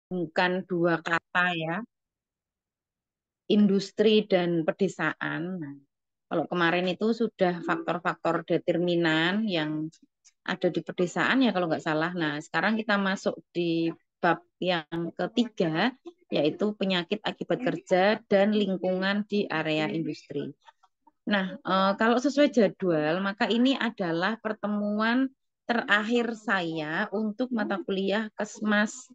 bukan dua kata ya, industri dan pedesaan. Nah, kalau kemarin itu sudah faktor-faktor determinan yang ada di pedesaan ya kalau nggak salah. Nah, sekarang kita masuk di bab yang ketiga, yaitu penyakit akibat kerja dan lingkungan di area industri. Nah, kalau sesuai jadwal, maka ini adalah pertemuan terakhir saya untuk mata kuliah Kesmas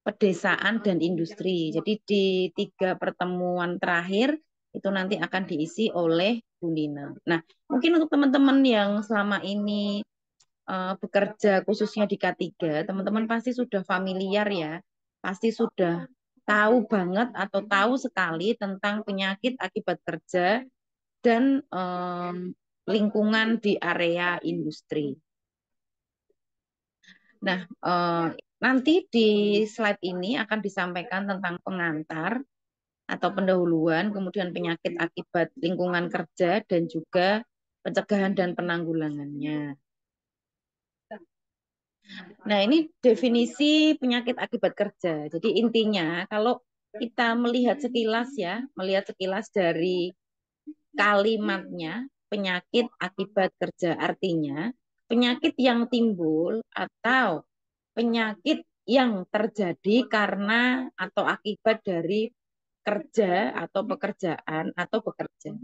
Pedesaan dan Industri. Jadi di tiga pertemuan terakhir itu nanti akan diisi oleh Bu Nina. Nah, mungkin untuk teman-teman yang selama ini bekerja khususnya di K3, teman-teman pasti sudah familiar ya, pasti sudah tahu banget atau tahu sekali tentang penyakit akibat kerja dan lingkungan di area industri. Nah, nanti di slide ini akan disampaikan tentang pengantar atau pendahuluan, kemudian penyakit akibat lingkungan kerja, dan juga pencegahan dan penanggulangannya. Nah, ini definisi penyakit akibat kerja. Jadi intinya, kalau kita melihat sekilas ya, melihat sekilas dari kalimatnya, penyakit akibat kerja artinya penyakit yang timbul atau penyakit yang terjadi karena atau akibat dari kerja atau pekerjaan atau bekerja.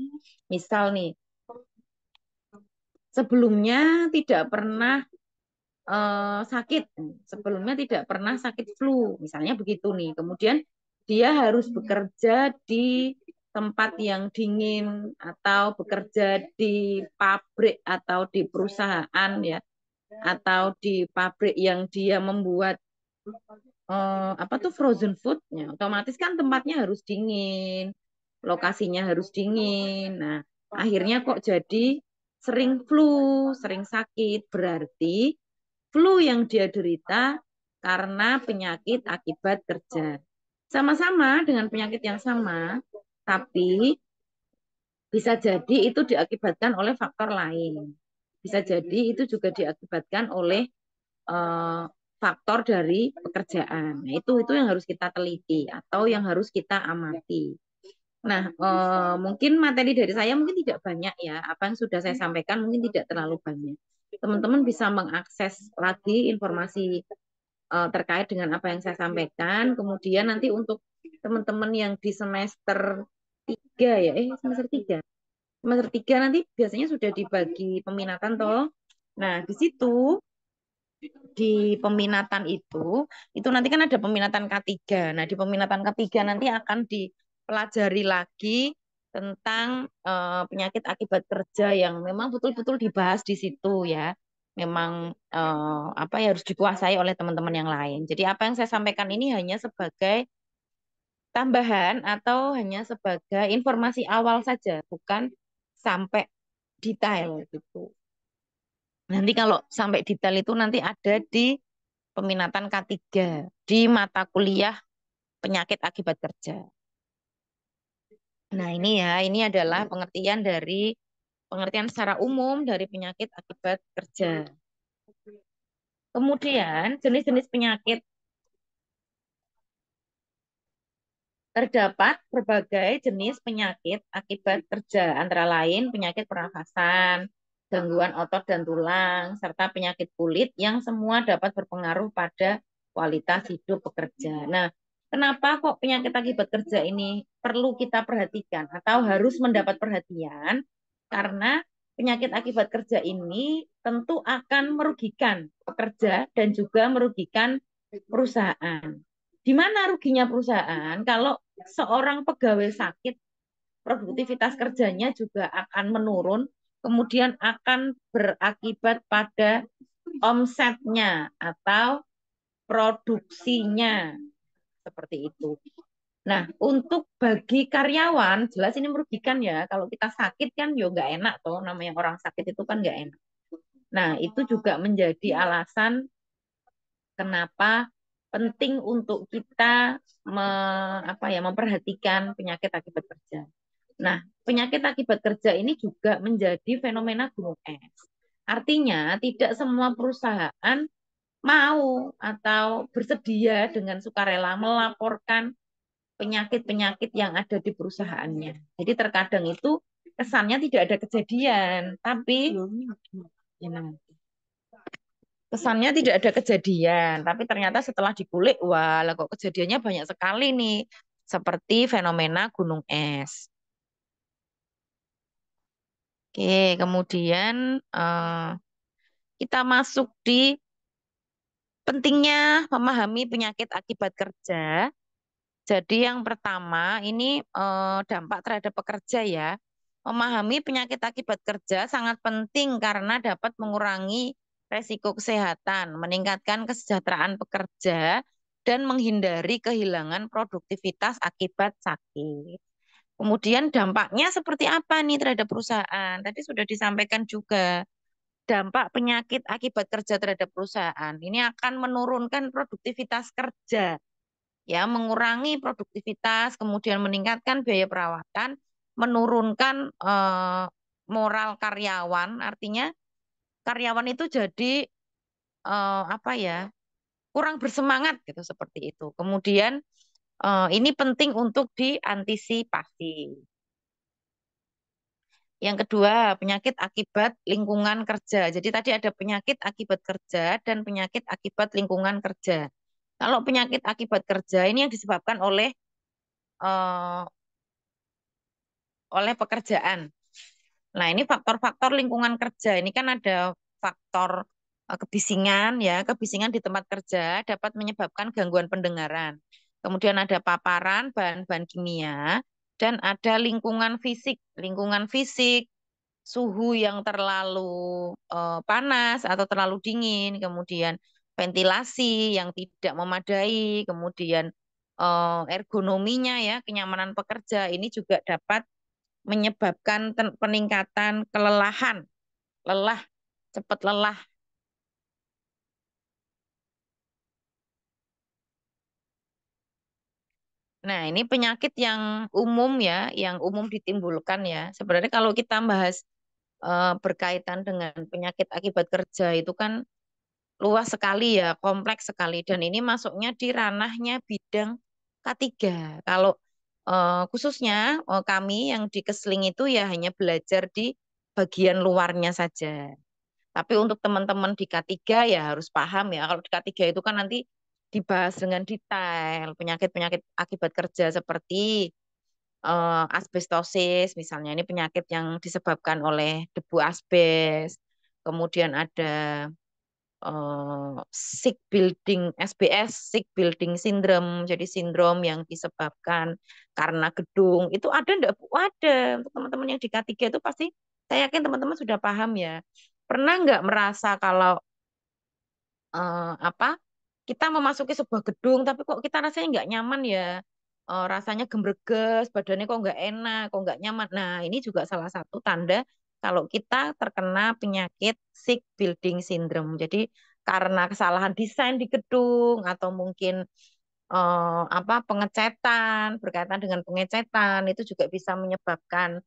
Misal nih, sebelumnya tidak pernah sakit, sebelumnya tidak pernah sakit flu, misalnya begitu nih. Kemudian dia harus bekerja di tempat yang dingin atau bekerja di pabrik atau di perusahaan ya, atau di pabrik yang dia membuat apa tuh frozen foodnya, otomatis kan tempatnya harus dingin, lokasinya harus dingin. Nah, akhirnya kok jadi sering flu, sering sakit, berarti flu yang dia derita karena penyakit akibat kerja. Sama-sama dengan penyakit yang sama, tapi bisa jadi itu diakibatkan oleh faktor lain. Bisa jadi itu juga diakibatkan oleh eh, faktor dari pekerjaan. Nah, itu yang harus kita teliti atau yang harus kita amati. Nah, mungkin materi dari saya mungkin tidak banyak ya. Apa yang sudah saya sampaikan mungkin tidak terlalu banyak. Teman-teman bisa mengakses lagi informasi terkait dengan apa yang saya sampaikan. Kemudian nanti untuk teman-teman yang di semester 3 ya, semester 3. Semester 3 nanti biasanya sudah dibagi peminatan toh. Nah, di situ di peminatan itu nanti kan ada peminatan K3. Nah, di peminatan K3 nanti akan dipelajari lagi tentang penyakit akibat kerja yang memang betul-betul dibahas di situ ya. Memang apa ya harus dikuasai oleh teman-teman yang lain. Jadi apa yang saya sampaikan ini hanya sebagai tambahan atau hanya sebagai informasi awal saja, bukan sampai detail gitu. Nanti kalau sampai detail itu nanti ada di peminatan K3 di mata kuliah penyakit akibat kerja. Nah, ini ya, ini adalah pengertian secara umum dari penyakit akibat kerja. Kemudian, jenis-jenis penyakit. Terdapat berbagai jenis penyakit akibat kerja, antara lain penyakit pernafasan, gangguan otot dan tulang, serta penyakit kulit yang semua dapat berpengaruh pada kualitas hidup pekerja. Nah, kenapa kok penyakit akibat kerja ini perlu kita perhatikan atau harus mendapat perhatian? Karena penyakit akibat kerja ini tentu akan merugikan pekerja dan juga merugikan perusahaan. Di mana ruginya perusahaan? Kalau seorang pegawai sakit, produktivitas kerjanya juga akan menurun, kemudian akan berakibat pada omsetnya atau produksinya seperti itu. Nah, untuk bagi karyawan, jelas ini merugikan ya. Kalau kita sakit kan ya nggak enak toh, namanya orang sakit itu kan nggak enak. Nah, itu juga menjadi alasan kenapa penting untuk kita memperhatikan penyakit akibat kerja. Nah, penyakit akibat kerja ini juga menjadi fenomena gunung es. Artinya, tidak semua perusahaan mau atau bersedia dengan sukarela melaporkan penyakit-penyakit yang ada di perusahaannya. Jadi terkadang itu kesannya tidak ada kejadian, tapi ya, kesannya tidak ada kejadian, tapi ternyata setelah dikulik, wah, lah kok kejadiannya banyak sekali nih, seperti fenomena gunung es. Oke, kemudian kita masuk di pentingnya memahami penyakit akibat kerja. Jadi yang pertama ini dampak terhadap pekerja ya. Memahami penyakit akibat kerja sangat penting karena dapat mengurangi resiko kesehatan, meningkatkan kesejahteraan pekerja, dan menghindari kehilangan produktivitas akibat sakit. Kemudian dampaknya seperti apa nih terhadap perusahaan? Tadi sudah disampaikan juga dampak penyakit akibat kerja terhadap perusahaan. Ini akan menurunkan produktivitas kerja, ya, mengurangi produktivitas, kemudian meningkatkan biaya perawatan, menurunkan moral karyawan. Artinya karyawan itu jadi apa ya, kurang bersemangat gitu seperti itu. Kemudian ini penting untuk diantisipasi. Yang kedua, penyakit akibat lingkungan kerja. Jadi tadi ada penyakit akibat kerja dan penyakit akibat lingkungan kerja. Kalau penyakit akibat kerja ini yang disebabkan eh, oleh pekerjaan. Nah, ini faktor-faktor lingkungan kerja. Ini kan ada faktor kebisingan ya, kebisingan di tempat kerja dapat menyebabkan gangguan pendengaran. Kemudian ada paparan bahan-bahan kimia dan ada lingkungan fisik. Lingkungan fisik, suhu yang terlalu panas atau terlalu dingin, kemudian ventilasi yang tidak memadai, kemudian ergonominya ya, kenyamanan pekerja ini juga dapat menyebabkan peningkatan kelelahan, lelah, cepat lelah. Nah, ini penyakit yang umum ya, yang umum ditimbulkan ya. Sebenarnya kalau kita bahas berkaitan dengan penyakit akibat kerja itu kan luas sekali ya, kompleks sekali. Dan ini masuknya di ranahnya bidang K3. Kalau khususnya kami yang di Kesling itu ya hanya belajar di bagian luarnya saja. Tapi untuk teman-teman di K3 ya harus paham ya. Kalau di K3 itu kan nanti dibahas dengan detail penyakit-penyakit akibat kerja seperti asbestosis misalnya. Ini penyakit yang disebabkan oleh debu asbes. Kemudian ada sick building SBS, sick building syndrome. Jadi sindrom yang disebabkan karena gedung. Itu ada enggak, Bu? Ada. Untuk teman-teman yang di K3 itu pasti saya yakin teman-teman sudah paham ya. Pernah nggak merasa kalau apa kita memasuki sebuah gedung tapi kok kita rasanya nggak nyaman ya. Rasanya gembreges, badannya kok nggak enak, kok nggak nyaman. Nah, ini juga salah satu tanda kalau kita terkena penyakit sick building syndrome. Jadi karena kesalahan desain di gedung atau mungkin apa pengecetan, berkaitan dengan pengecetan itu juga bisa menyebabkan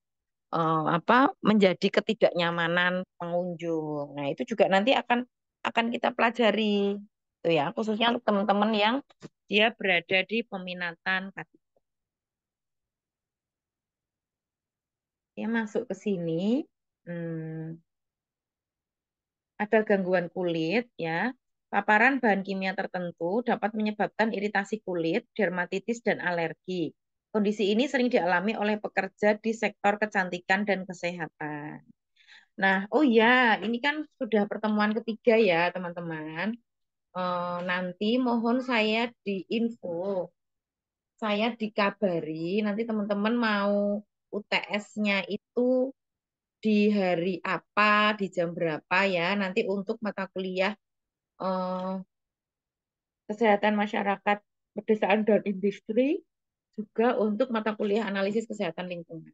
apa menjadi ketidaknyamanan pengunjung. Nah, itu juga nanti akan kita pelajari itu ya, khususnya untuk teman-teman yang dia berada di peminatan K3. Ya, masuk ke sini. Hmm, ada gangguan kulit ya. Paparan bahan kimia tertentu dapat menyebabkan iritasi kulit, dermatitis dan alergi. Kondisi ini sering dialami oleh pekerja di sektor kecantikan dan kesehatan. Nah, oh ya, ini kan sudah pertemuan ketiga ya, teman-teman. Nanti mohon saya diinfo, saya dikabari, nanti teman-teman mau UTS-nya itu di hari apa, di jam berapa ya, nanti untuk mata kuliah eh, kesehatan masyarakat, pedesaan dan industri, juga untuk mata kuliah analisis kesehatan lingkungan.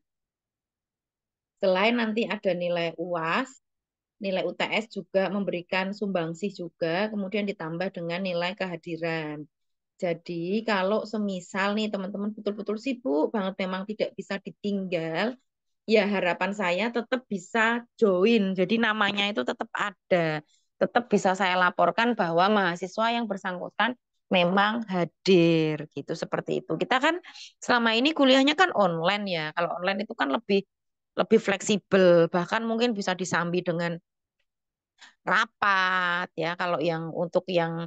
Selain nanti ada nilai UAS, nilai UTS juga memberikan sumbangsih juga, kemudian ditambah dengan nilai kehadiran. Jadi kalau semisal nih teman-teman betul-betul sibuk banget memang tidak bisa ditinggal, ya harapan saya tetap bisa join. Jadi namanya itu tetap ada. tetap bisa saya laporkan bahwa mahasiswa yang bersangkutan memang hadir gitu seperti itu. Kita kan selama ini kuliahnya kan online ya. Kalau online itu kan lebih lebih fleksibel, bahkan mungkin bisa disambi dengan rapat ya. Kalau yang untuk yang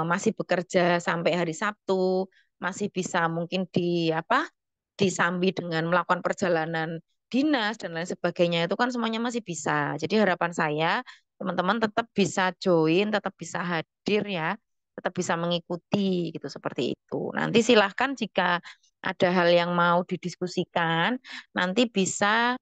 masih bekerja sampai hari Sabtu masih bisa mungkin di apa disambi dengan melakukan perjalanan dinas dan lain sebagainya itu kan semuanya masih bisa. Jadi harapan saya teman-teman tetap bisa join, tetap bisa hadir ya, tetap bisa mengikuti gitu seperti itu. Nanti silahkan jika ada hal yang mau didiskusikan, nanti bisa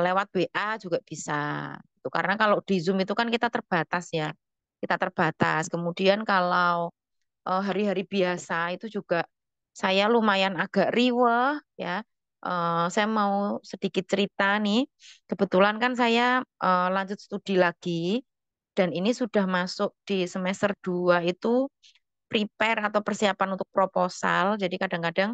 lewat WA juga bisa. Gitu. Karena kalau di Zoom itu kan kita terbatas ya, kita terbatas. Kemudian kalau hari-hari biasa itu juga saya lumayan agak riweh ya. Saya mau sedikit cerita nih. Kebetulan kan saya lanjut studi lagi dan ini sudah masuk di semester 2 itu prepare atau persiapan untuk proposal. Jadi kadang-kadang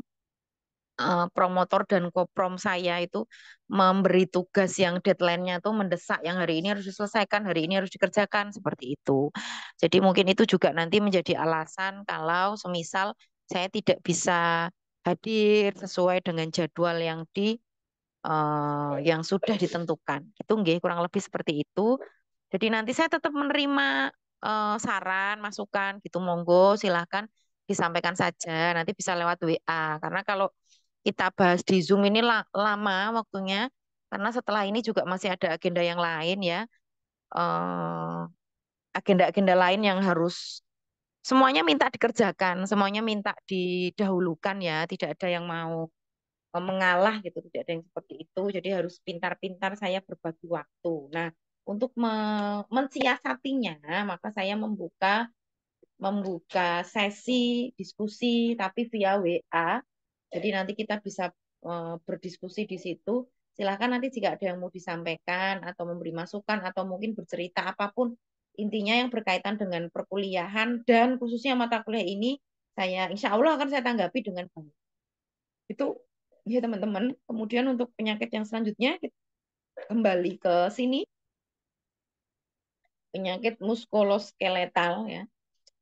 promotor dan koprom saya itu memberi tugas yang deadline-nya tuh mendesak, yang hari ini harus diselesaikan, hari ini harus dikerjakan, seperti itu. Jadi mungkin itu juga nanti menjadi alasan kalau semisal saya tidak bisa hadir sesuai dengan jadwal yang sudah ditentukan. Itu nggih, kurang lebih seperti itu. Jadi nanti saya tetap menerima saran, masukan gitu, monggo silahkan disampaikan saja. Nanti bisa lewat WA. Karena kalau kita bahas di Zoom ini lama waktunya, karena setelah ini juga masih ada agenda yang lain ya. Eh, agenda-agenda lain yang harus semuanya minta dikerjakan, semuanya minta didahulukan ya. Tidak ada yang mau mengalah gitu, tidak ada yang seperti itu. Jadi harus pintar-pintar saya berbagi waktu. Nah, untuk mensiasatinya, maka saya membuka membuka sesi diskusi tapi via WA. Jadi nanti kita bisa berdiskusi di situ. Silahkan nanti jika ada yang mau disampaikan atau memberi masukan atau mungkin bercerita apapun, intinya yang berkaitan dengan perkuliahan dan khususnya mata kuliah ini, saya insya Allah akan saya tanggapi dengan baik. Itu ya teman-teman. Kemudian untuk penyakit yang selanjutnya, kita kembali ke sini, penyakit muskuloskeletal ya.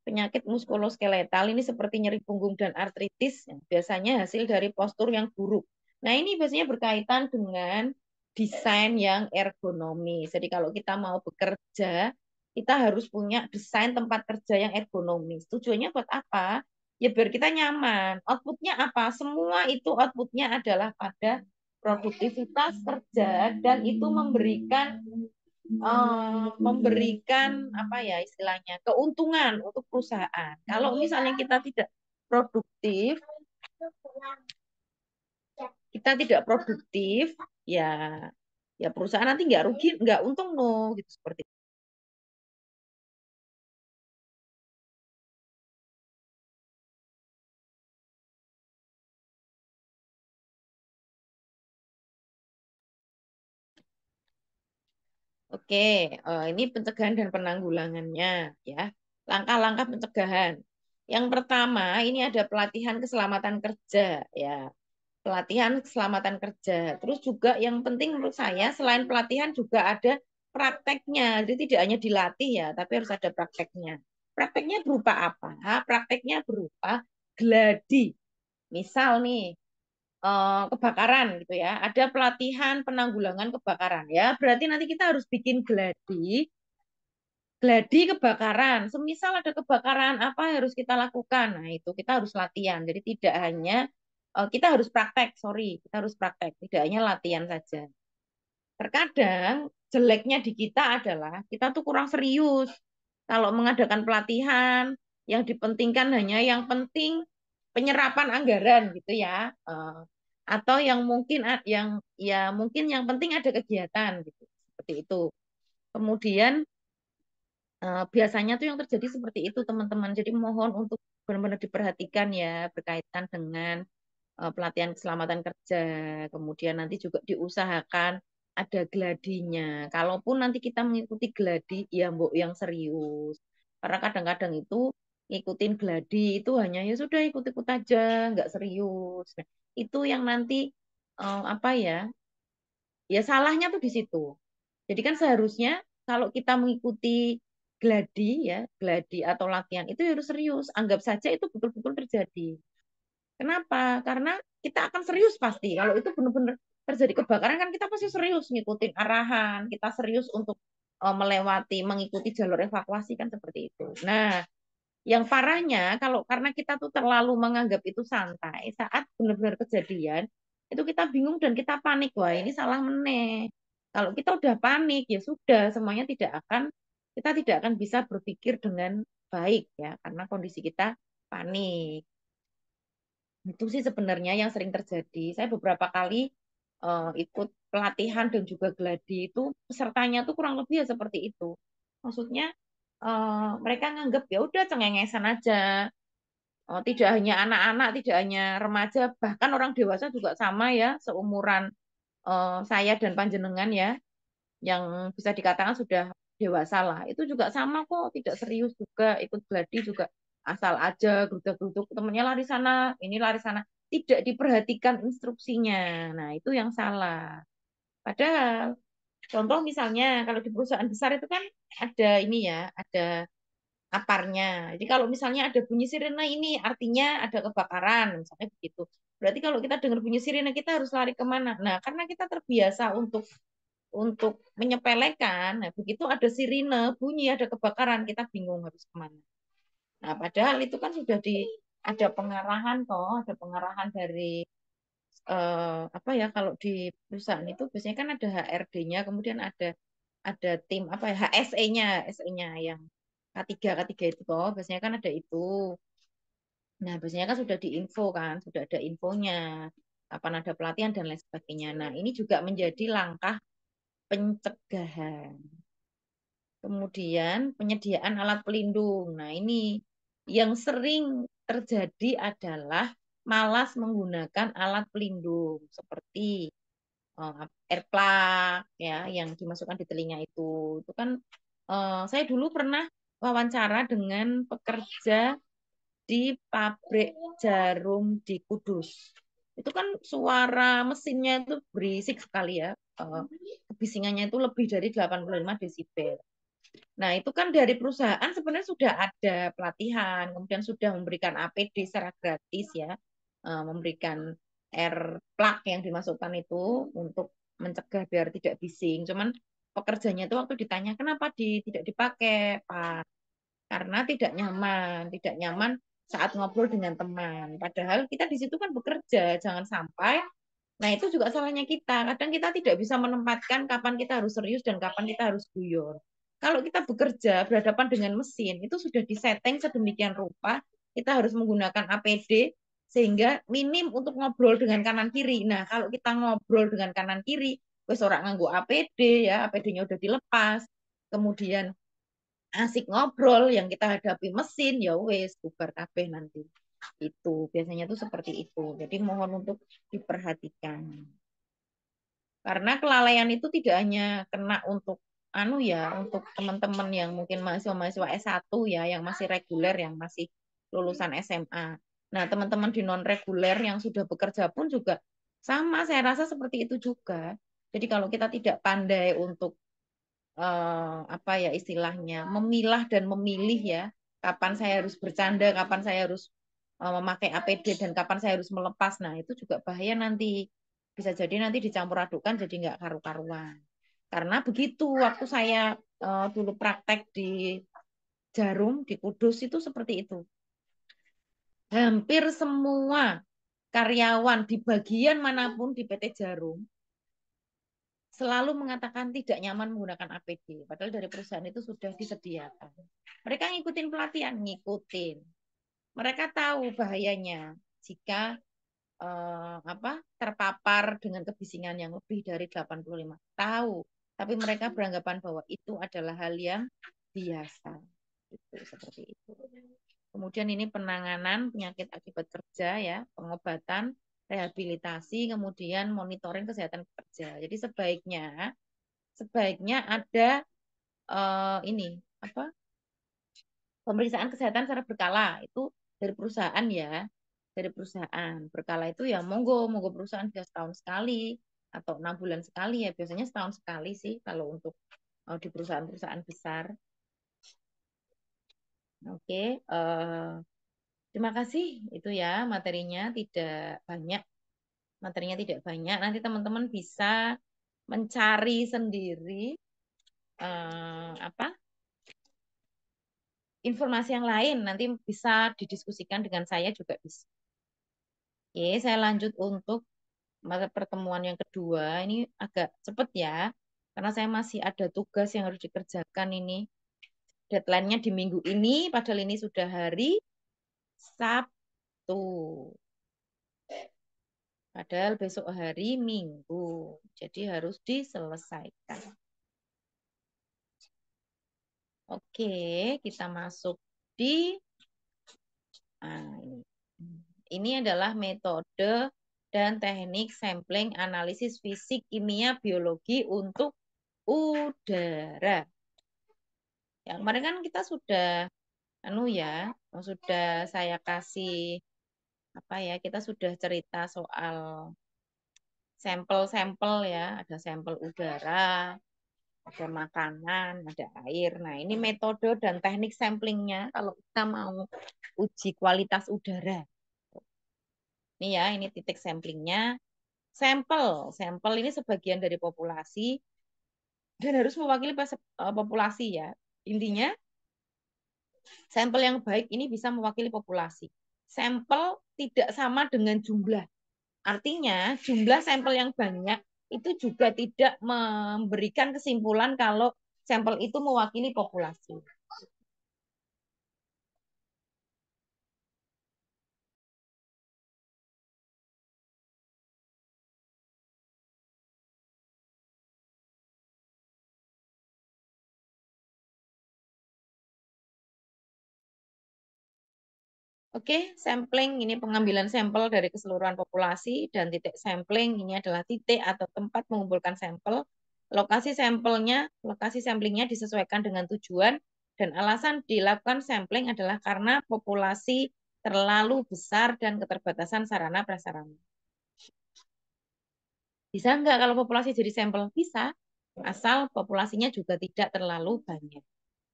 Penyakit muskuloskeletal ini seperti nyeri punggung dan artritis, ya, biasanya hasil dari postur yang buruk. Nah, ini biasanya berkaitan dengan desain yang ergonomis. Jadi kalau kita mau bekerja, kita harus punya desain tempat kerja yang ergonomis. Tujuannya buat apa? Ya biar kita nyaman. Outputnya apa? Semua itu outputnya adalah pada produktivitas kerja dan itu memberikan apa ya istilahnya keuntungan untuk perusahaan. Kalau misalnya kita tidak produktif, ya ya perusahaan nanti nggak rugi, nggak untung no gitu seperti itu. Oke, ini pencegahan dan penanggulangannya ya. Langkah-langkah pencegahan. Yang pertama, ini ada pelatihan keselamatan kerja ya. Pelatihan keselamatan kerja. Terus juga yang penting menurut saya selain pelatihan juga ada prakteknya. Jadi tidak hanya dilatih ya, tapi harus ada prakteknya. Prakteknya berupa apa? Prakteknya berupa gladi. Misal nih kebakaran gitu ya. Ada pelatihan penanggulangan kebakaran ya. Berarti nanti kita harus bikin gladi kebakaran. Semisal ada kebakaran, apa yang harus kita lakukan? Nah, itu kita harus latihan. Jadi tidak hanya kita harus praktek, sorry, kita harus praktek, tidak hanya latihan saja. Terkadang jeleknya di kita adalah kita tuh kurang serius. Kalau mengadakan pelatihan, yang dipentingkan hanya yang penting penyerapan anggaran gitu ya. Atau yang mungkin yang ya mungkin yang penting ada kegiatan gitu. Seperti itu. Kemudian biasanya tuh yang terjadi seperti itu teman-teman. Jadi mohon untuk benar-benar diperhatikan ya berkaitan dengan pelatihan keselamatan kerja. Kemudian nanti juga diusahakan ada gladinya. Kalaupun nanti kita mengikuti gladi, ya mbok yang serius. Karena kadang-kadang itu ngikutin gladi itu hanya ya sudah ikut-ikut aja, nggak serius. Nah, itu yang nanti apa ya? Ya salahnya tuh di situ. Jadi kan seharusnya kalau kita mengikuti gladi ya, gladi atau latihan itu harus serius. Anggap saja itu betul-betul terjadi. Kenapa? Karena kita akan serius pasti. Kalau itu benar-benar terjadi kebakaran kan kita pasti serius ngikutin arahan, kita serius untuk melewati, mengikuti jalur evakuasi kan seperti itu. Nah, yang parahnya kalau karena kita tuh terlalu menganggap itu santai, saat benar-benar kejadian, itu kita bingung dan kita panik. Wah, ini salah meneh. Kalau kita udah panik, ya sudah, semuanya kita tidak akan bisa berpikir dengan baik ya, karena kondisi kita panik. Itu sih sebenarnya yang sering terjadi. Saya beberapa kali ikut pelatihan dan juga gladi itu pesertanya tuh kurang lebih ya seperti itu. Maksudnya mereka nganggap ya udah cengengesan aja. Tidak hanya anak-anak, tidak hanya remaja, bahkan orang dewasa juga sama ya, seumuran saya dan panjenengan ya, yang bisa dikatakan sudah dewasa lah. Itu juga sama kok, tidak serius juga, ikut gladi juga asal aja, geruduk-geruduk, temennya lari sana, ini lari sana. Tidak diperhatikan instruksinya. Nah, itu yang salah. Padahal, contoh misalnya, kalau di perusahaan besar itu kan ada ini ya, ada aparnya. Jadi kalau misalnya ada bunyi sirene ini artinya ada kebakaran, misalnya begitu. Berarti kalau kita dengar bunyi sirene kita harus lari kemana? Nah, karena kita terbiasa untuk menyepelekan, nah begitu ada sirine bunyi ada kebakaran kita bingung harus kemana. Nah, padahal itu kan sudah ada pengarahan toh, ada pengarahan dari apa ya kalau di perusahaan itu biasanya kan ada HRD-nya, kemudian ada tim apa ya HSE-nya, HSE-nya yang K3 itu toh, biasanya kan ada itu. Nah, biasanya kan sudah diinfo kan, sudah ada infonya, kapan ada pelatihan dan lain sebagainya. Nah, ini juga menjadi langkah pencegahan. Kemudian penyediaan alat pelindung. Nah, ini yang sering terjadi adalah malas menggunakan alat pelindung seperti airplug ya yang dimasukkan di telinga itu. Itu kan saya dulu pernah wawancara dengan pekerja di pabrik jarum di Kudus. Itu kan suara mesinnya itu berisik sekali ya. Kebisingannya itu lebih dari 85 desibel. Nah, itu kan dari perusahaan sebenarnya sudah ada pelatihan, kemudian sudah memberikan APD secara gratis ya, memberikan air plug yang dimasukkan itu untuk mencegah biar tidak bising. Cuman pekerjanya itu waktu ditanya kenapa tidak dipakai, Pak? Karena tidak nyaman saat ngobrol dengan teman. Padahal kita di situ kan bekerja, jangan sampai. Nah, itu juga salahnya kita. Kadang kita tidak bisa menempatkan kapan kita harus serius dan kapan kita harus guyon. Kalau kita bekerja berhadapan dengan mesin, itu sudah disetting sedemikian rupa, kita harus menggunakan APD sehingga minim untuk ngobrol dengan kanan kiri. Nah, kalau kita ngobrol dengan kanan kiri, wes orang nganggo APD ya, APD-nya udah dilepas. Kemudian asik ngobrol yang kita hadapi mesin ya wes bubar kabeh nanti. Itu biasanya tuh seperti itu. Jadi mohon untuk diperhatikan. Karena kelalaian itu tidak hanya kena untuk untuk teman-teman yang mungkin mahasiswa-mahasiswa S1 ya yang masih reguler yang masih lulusan SMA. Nah, teman-teman di non reguler yang sudah bekerja pun juga sama, saya rasa seperti itu juga. Jadi kalau kita tidak pandai untuk apa ya istilahnya memilah dan memilih ya kapan saya harus bercanda, kapan saya harus memakai APD dan kapan saya harus melepas. Nah, itu juga bahaya nanti. Bisa jadi nanti dicampur adukan jadi nggak karu-karuan. Karena begitu waktu saya dulu praktek di Jarum, di Kudus itu seperti itu. Hampir semua karyawan di bagian manapun di PT Jarum selalu mengatakan tidak nyaman menggunakan APD. Padahal dari perusahaan itu sudah disediakan. Mereka ngikutin pelatihan, ngikutin. Mereka tahu bahayanya jika terpapar dengan kebisingan yang lebih dari 85. Tahu, tapi mereka beranggapan bahwa itu adalah hal yang biasa. Itu seperti itu. Kemudian ini penanganan penyakit akibat kerja ya, pengobatan, rehabilitasi, kemudian monitoring kesehatan kerja. Jadi sebaiknya ada ini apa pemeriksaan kesehatan secara berkala itu dari perusahaan ya, dari perusahaan berkala itu ya monggo perusahaan bisa setahun sekali atau 6 bulan sekali ya biasanya setahun sekali sih kalau untuk di perusahaan-perusahaan besar. Oke, terima kasih. Itu ya materinya tidak banyak. Materinya tidak banyak. Nanti teman-teman bisa mencari sendiri apa informasi yang lain. Nanti bisa didiskusikan dengan saya juga bisa. Oke, saya lanjut untuk pertemuan yang kedua. Ini agak cepat ya, karena saya masih ada tugas yang harus dikerjakan ini. Deadline-nya di minggu ini, padahal ini sudah hari Sabtu. Padahal besok hari Minggu. Jadi harus diselesaikan. Oke, kita masuk di ini. Ini adalah metode dan teknik sampling analisis fisik, kimia, biologi untuk udara. Ya, kemarin kan kita sudah sudah saya kasih apa ya, kita sudah cerita soal sampel-sampel ya, ada sampel udara, ada makanan, ada air. Nah, ini metode dan teknik samplingnya kalau kita mau uji kualitas udara. Ini ya, ini titik samplingnya. Sampel ini sebagian dari populasi dan harus mewakili populasi ya. Intinya, sampel yang baik ini bisa mewakili populasi. Sampel tidak sama dengan jumlah. Artinya, jumlah sampel yang banyak itu juga tidak memberikan kesimpulan kalau sampel itu mewakili populasi. Oke, sampling ini pengambilan sampel dari keseluruhan populasi dan titik sampling ini adalah titik atau tempat mengumpulkan sampel. Lokasi samplingnya disesuaikan dengan tujuan dan alasan dilakukan sampling adalah karena populasi terlalu besar dan keterbatasan sarana prasarana. Bisa nggak kalau populasi jadi sampel? Bisa, asal populasinya juga tidak terlalu banyak.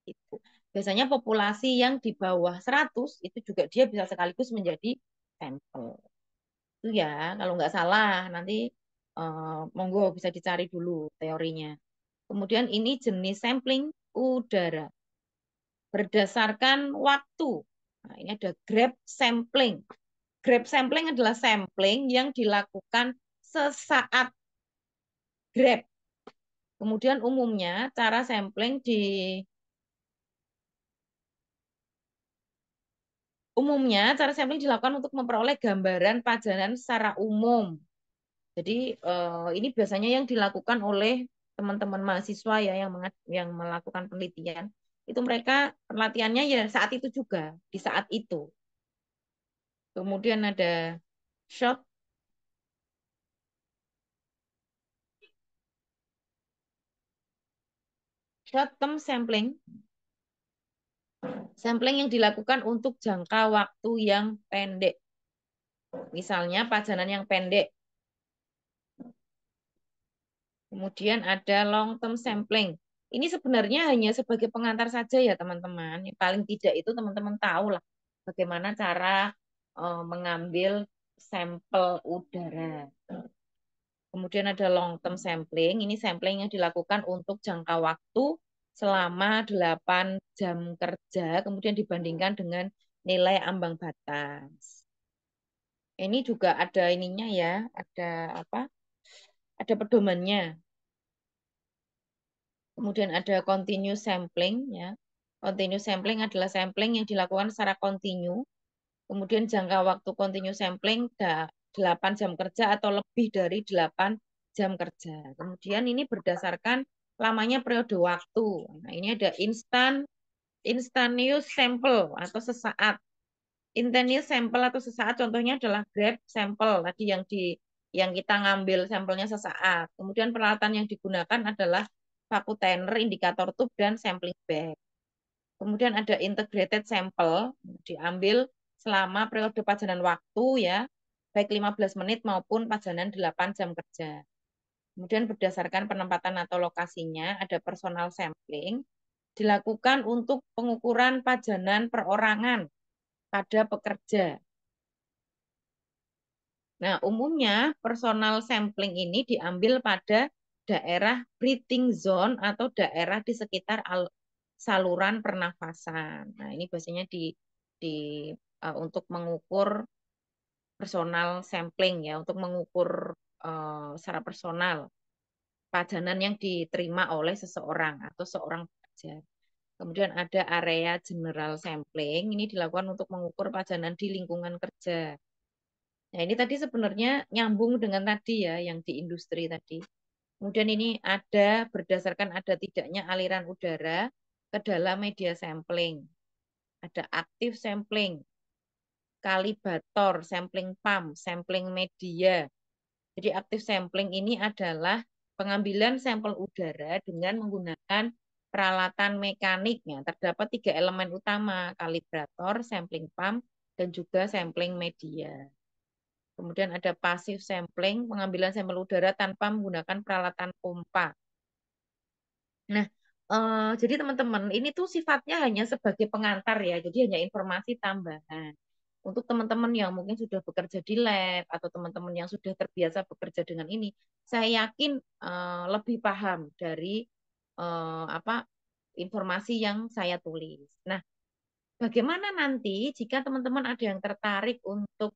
Itu. Biasanya populasi yang di bawah 100 itu juga dia bisa sekaligus menjadi sampel. Itu ya, kalau nggak salah nanti monggo bisa dicari dulu teorinya. Kemudian ini jenis sampling udara berdasarkan waktu. Nah, ini ada grab sampling. Grab sampling adalah sampling yang dilakukan sesaat grab. Kemudian umumnya cara sampling dilakukan untuk memperoleh gambaran pajanan secara umum. Jadi ini biasanya yang dilakukan oleh teman-teman mahasiswa ya yang melakukan penelitian. Itu mereka pelatihannya ya saat itu juga, di saat itu. Kemudian ada short short term sampling. Sampling yang dilakukan untuk jangka waktu yang pendek. Misalnya pajanan yang pendek. Kemudian ada long term sampling. Ini sebenarnya hanya sebagai pengantar saja ya teman-teman. Paling tidak itu teman-teman tahu lah bagaimana cara mengambil sampel udara. Kemudian ada long term sampling. Ini sampling yang dilakukan untuk jangka waktu selama 8 jam kerja, kemudian dibandingkan dengan nilai ambang batas. Ini juga ada ininya ya, ada apa? Ada pedomannya. Kemudian ada continuous sampling ya. Continuous sampling adalah sampling yang dilakukan secara kontinu. Kemudian jangka waktu continuous sampling 8 jam kerja atau lebih dari 8 jam kerja. Kemudian ini berdasarkan lamanya periode waktu. Nah, ini ada instantaneous sample atau sesaat. Instantaneous sample atau sesaat contohnya adalah grab sampel tadi yang kita ngambil sampelnya sesaat. Kemudian peralatan yang digunakan adalah vacuum thinner, indikator tube, dan sampling bag. Kemudian ada integrated sample, diambil selama periode pajanan waktu ya, baik 15 menit maupun pajanan 8 jam kerja. Kemudian berdasarkan penempatan atau lokasinya ada personal sampling dilakukan untuk pengukuran pajanan perorangan pada pekerja. Nah, umumnya personal sampling ini diambil pada daerah breathing zone atau daerah di sekitar saluran pernafasan. Nah, ini biasanya di untuk mengukur personal sampling ya, untuk mengukur secara personal pajanan yang diterima oleh seseorang atau seorang pekerja. Kemudian ada area general sampling, ini dilakukan untuk mengukur pajanan di lingkungan kerja. Nah, ini tadi sebenarnya nyambung dengan tadi ya, yang di industri tadi. Kemudian ini ada berdasarkan ada tidaknya aliran udara ke dalam media sampling. Ada aktif sampling, kalibator, sampling pump, sampling media. Jadi aktif sampling ini adalah pengambilan sampel udara dengan menggunakan peralatan mekaniknya. Terdapat tiga elemen utama, kalibrator, sampling pump, dan juga sampling media. Kemudian ada pasif sampling, pengambilan sampel udara tanpa menggunakan peralatan pompa. Nah, jadi teman-teman, ini tuh sifatnya hanya sebagai pengantar ya, jadi hanya informasi tambahan. Untuk teman-teman yang mungkin sudah bekerja di lab atau teman-teman yang sudah terbiasa bekerja dengan ini, saya yakin lebih paham dari apa informasi yang saya tulis. Nah, bagaimana nanti jika teman-teman ada yang tertarik untuk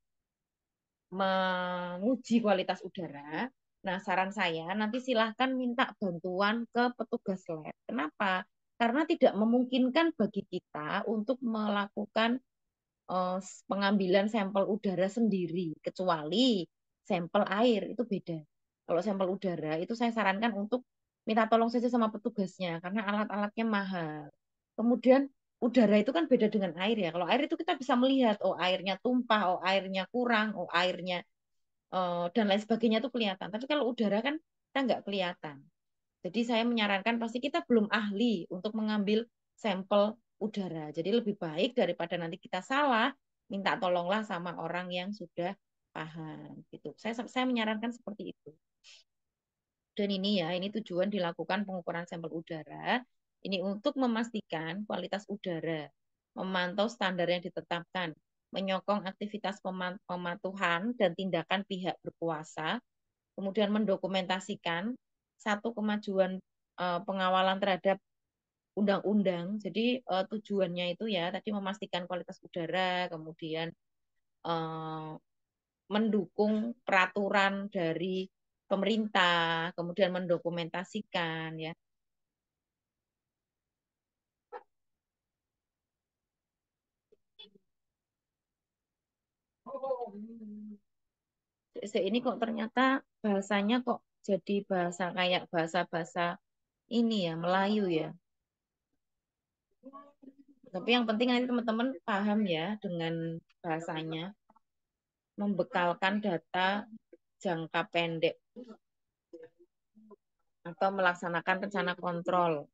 menguji kualitas udara. Nah, saran saya nanti silahkan minta bantuan ke petugas lab. Kenapa? Karena tidak memungkinkan bagi kita untuk melakukan eh, pengambilan sampel udara sendiri, kecuali sampel air itu beda. Kalau sampel udara itu saya sarankan untuk minta tolong saja sama petugasnya karena alat-alatnya mahal. Kemudian udara itu kan beda dengan air ya. Kalau air itu kita bisa melihat, oh airnya tumpah, oh airnya kurang, oh airnya dan lain sebagainya itu kelihatan. Tapi kalau udara kan kita nggak kelihatan. Jadi saya menyarankan pasti kita belum ahli untuk mengambil sampel udara. Jadi lebih baik daripada nanti kita salah, minta tolonglah sama orang yang sudah paham gitu. Saya menyarankan seperti itu. Dan ini ya, ini tujuan dilakukan pengukuran sampel udara. Ini untuk memastikan kualitas udara, memantau standar yang ditetapkan, menyokong aktivitas pematuhan dan tindakan pihak berkuasa, kemudian mendokumentasikan satu kemajuan pengawalan terhadap undang-undang. Jadi tujuannya itu ya tadi memastikan kualitas udara, kemudian eh, mendukung peraturan dari pemerintah, kemudian mendokumentasikan ya. Ini kok ternyata bahasanya kok jadi bahasa kayak bahasa-bahasa ini ya, Melayu ya. Tapi yang penting nanti teman-teman paham ya dengan bahasanya, membekalkan data jangka pendek atau melaksanakan rencana kontrol.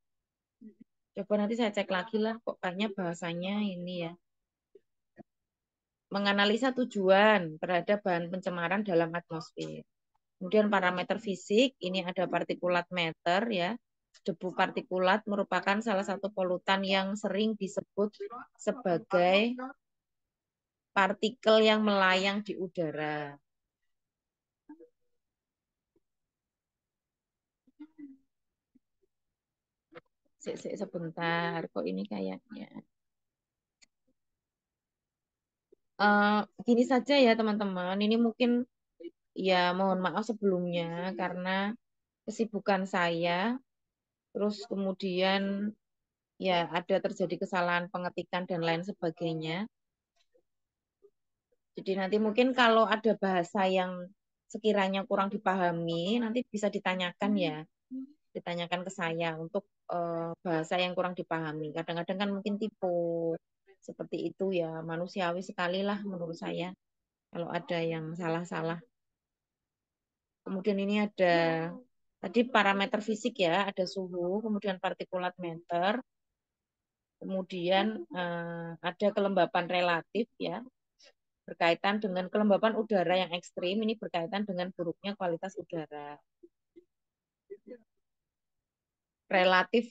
Coba nanti saya cek lagi lah, kok kayaknya bahasanya ini ya. Menganalisa tujuan terhadap bahan pencemaran dalam atmosfer. Kemudian parameter fisik, ini ada partikulat meter ya. Debu partikulat merupakan salah satu polutan yang sering disebut sebagai partikel yang melayang di udara. Sebentar, kok ini kayaknya. Gini saja ya teman-teman, ini mungkin ya mohon maaf sebelumnya karena kesibukan saya, terus kemudian ya ada terjadi kesalahan pengetikan dan lain sebagainya. Jadi nanti mungkin kalau ada bahasa yang sekiranya kurang dipahami, nanti bisa ditanyakan ya, ditanyakan ke saya untuk bahasa yang kurang dipahami. Kadang-kadang kan mungkin tipe seperti itu ya, manusiawi sekali lah menurut saya kalau ada yang salah-salah. Kemudian ini ada tadi parameter fisik ya, ada suhu, kemudian partikulat meter, kemudian ada kelembapan relatif ya, berkaitan dengan kelembapan udara yang ekstrim, ini berkaitan dengan buruknya kualitas udara. relatif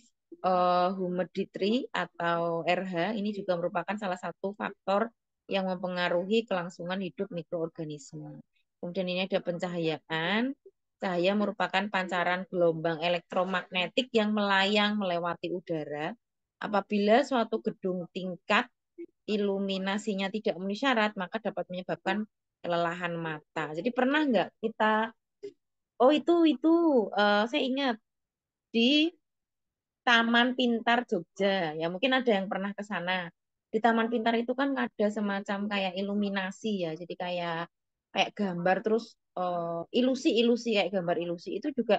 humidity atau RH ini juga merupakan salah satu faktor yang mempengaruhi kelangsungan hidup mikroorganisme. Kemudian ini ada pencahayaan. Cahaya merupakan pancaran gelombang elektromagnetik yang melayang melewati udara. Apabila suatu gedung tingkat iluminasinya tidak memenuhi syarat, maka dapat menyebabkan kelelahan mata. Jadi pernah nggak kita, oh itu, saya ingat di Taman Pintar Jogja. Ya mungkin ada yang pernah ke sana. Di Taman Pintar itu kan ada semacam kayak iluminasi ya. Jadi kayak kayak gambar terus ilusi-ilusi kayak gambar ilusi itu juga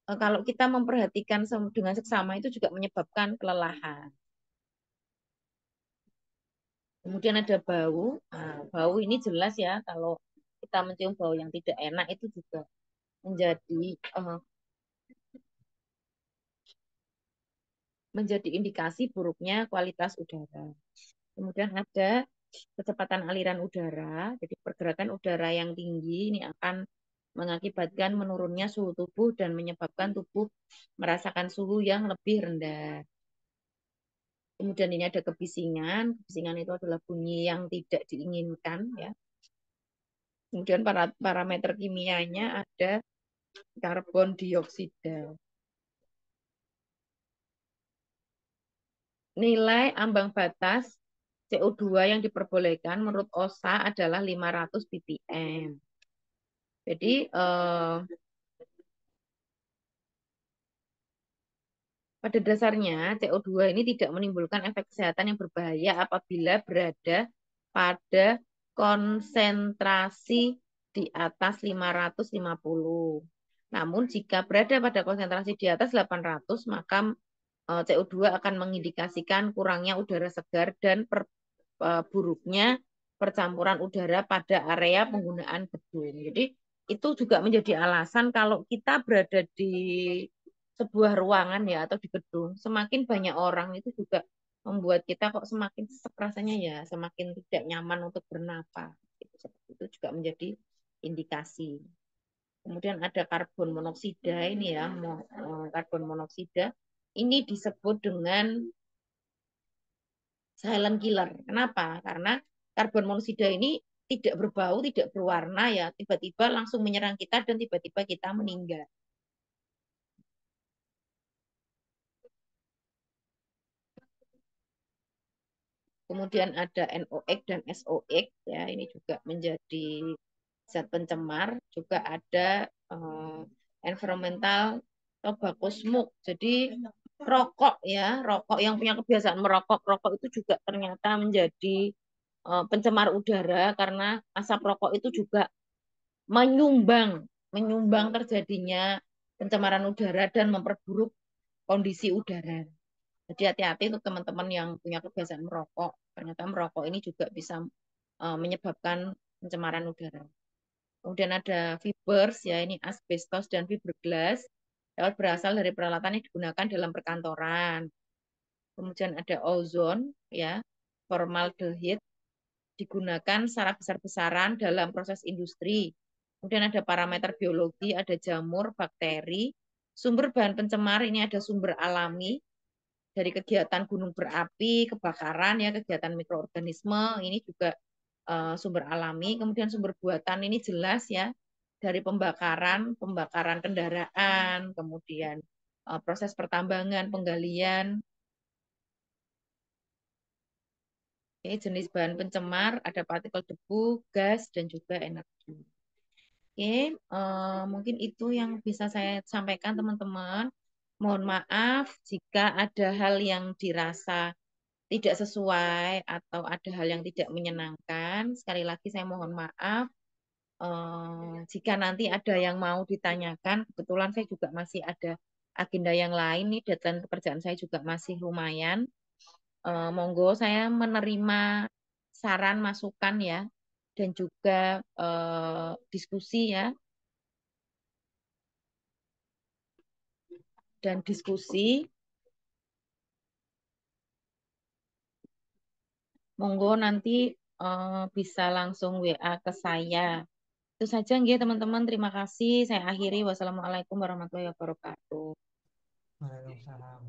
kalau kita memperhatikan dengan seksama itu juga menyebabkan kelelahan. Kemudian ada bau. Nah, bau ini jelas ya kalau kita mencium bau yang tidak enak itu juga menjadi eh, menjadi indikasi buruknya kualitas udara. Kemudian ada kecepatan aliran udara. Jadi pergerakan udara yang tinggi ini akan mengakibatkan menurunnya suhu tubuh dan menyebabkan tubuh merasakan suhu yang lebih rendah. Kemudian ini ada kebisingan. Kebisingan itu adalah bunyi yang tidak diinginkan ya. Kemudian parameter kimianya ada karbon dioksida. Nilai ambang batas CO2 yang diperbolehkan menurut OSHA adalah 500 ppm. Jadi pada dasarnya CO2 ini tidak menimbulkan efek kesehatan yang berbahaya apabila berada pada konsentrasi di atas 550. Namun jika berada pada konsentrasi di atas 800, maka CO2 akan mengindikasikan kurangnya udara segar dan buruknya percampuran udara pada area penggunaan gedung. Jadi itu juga menjadi alasan kalau kita berada di sebuah ruangan ya atau di gedung, semakin banyak orang itu juga membuat kita kok semakin sesak rasanya ya, semakin tidak nyaman untuk bernapas. Itu juga menjadi indikasi. Kemudian ada karbon monoksida ini ya, karbon monoksida ini disebut dengan silent killer. Kenapa? Karena karbon monoksida ini tidak berbau, tidak berwarna ya, tiba-tiba langsung menyerang kita dan tiba-tiba kita meninggal. Kemudian ada NOx dan SOx ya, ini juga menjadi zat pencemar. Juga ada environmental tobacco smoke. Jadi rokok ya, rokok yang punya kebiasaan merokok, rokok itu juga ternyata menjadi pencemar udara karena asap rokok itu juga menyumbang menyumbang terjadinya pencemaran udara dan memperburuk kondisi udara. Jadi hati-hati untuk teman-teman yang punya kebiasaan merokok. Ternyata merokok ini juga bisa menyebabkan pencemaran udara. Kemudian ada fibers, ya ini asbestos dan fiberglass dapat berasal dari peralatan yang digunakan dalam perkantoran. Kemudian ada ozon, ya formaldehid digunakan secara besar-besaran dalam proses industri. Kemudian ada parameter biologi, ada jamur, bakteri. Sumber bahan pencemar ini ada sumber alami, dari kegiatan gunung berapi, kebakaran ya, kegiatan mikroorganisme ini juga sumber alami. Kemudian sumber buatan ini jelas ya dari pembakaran, pembakaran kendaraan, kemudian proses pertambangan, penggalian. Oke, jenis bahan pencemar ada partikel debu, gas dan juga energi. Oke, mungkin itu yang bisa saya sampaikan teman-teman. Mohon maaf jika ada hal yang dirasa tidak sesuai atau ada hal yang tidak menyenangkan. Sekali lagi saya mohon maaf. Jika nanti ada yang mau ditanyakan, kebetulan saya juga masih ada agenda yang lain nih, deadline pekerjaan saya juga masih lumayan. Monggo saya menerima saran masukan ya dan juga diskusi ya dan diskusi. Monggo nanti bisa langsung WA ke saya. Itu saja nggih teman-teman. Terima kasih. Saya akhiri. Wassalamualaikum warahmatullahi wabarakatuh. Waalaikumsalam.